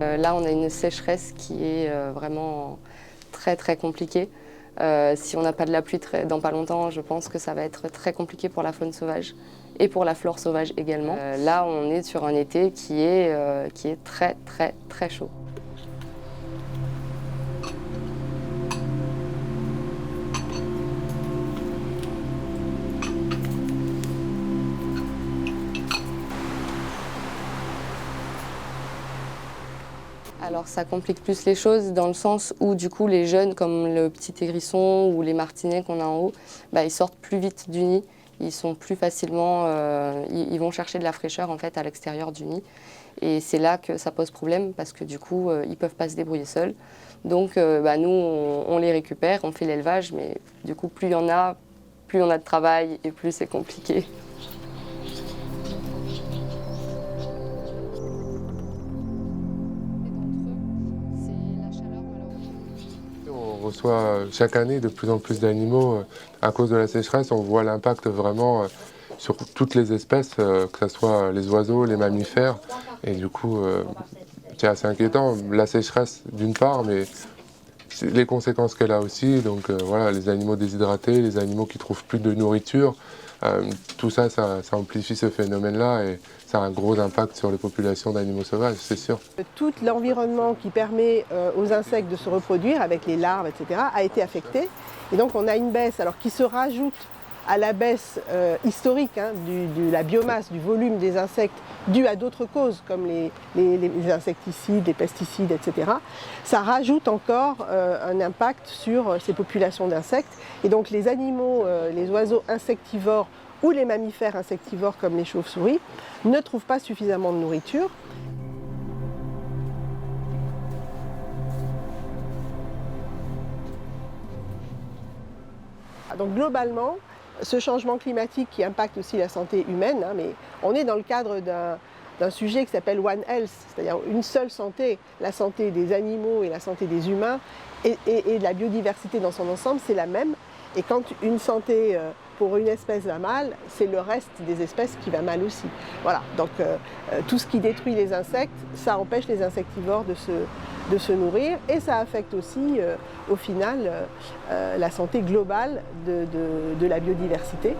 Là, on a une sécheresse qui est vraiment très très compliquée. Si on n'a pas de la pluie dans pas longtemps, je pense que ça va être très compliqué pour la faune sauvage et pour la flore sauvage également. Là, on est sur un été qui est très très très chaud. Alors ça complique plus les choses dans le sens où du coup les jeunes comme le petit hérisson ou les martinets qu'on a en haut, ils sortent plus vite du nid, ils sont plus facilement, ils vont chercher de la fraîcheur en fait à l'extérieur du nid et c'est là que ça pose problème parce que du coup ils peuvent pas se débrouiller seuls. Donc nous on les récupère, on fait l'élevage mais du coup plus on a de travail et plus c'est compliqué. On reçoit chaque année de plus en plus d'animaux. À cause de la sécheresse, on voit l'impact vraiment sur toutes les espèces, que ce soit les oiseaux, les mammifères. Et du coup, c'est assez inquiétant. La sécheresse d'une part, mais les conséquences qu'elle a aussi. Donc voilà, les animaux déshydratés, les animaux qui trouvent plus de nourriture. Tout ça, ça amplifie ce phénomène-là et ça a un gros impact sur les populations d'animaux sauvages, c'est sûr. Tout l'environnement qui permet aux insectes de se reproduire, avec les larves, etc., a été affecté. Et donc on a une baisse qui se rajoute à la baisse historique de la biomasse, du volume des insectes due à d'autres causes comme les insecticides, les pesticides, etc. Ça rajoute encore un impact sur ces populations d'insectes. Et donc les animaux, les oiseaux insectivores ou les mammifères insectivores comme les chauves-souris ne trouvent pas suffisamment de nourriture. Donc globalement, ce changement climatique qui impacte aussi la santé humaine, mais on est dans le cadre d'un sujet qui s'appelle One Health, c'est-à-dire une seule santé, la santé des animaux et la santé des humains et de la biodiversité dans son ensemble, c'est la même. Et quand une santé pour une espèce va mal, c'est le reste des espèces qui va mal aussi. Voilà, donc tout ce qui détruit les insectes, ça empêche les insectivores de se nourrir et ça affecte aussi au final la santé globale de la biodiversité.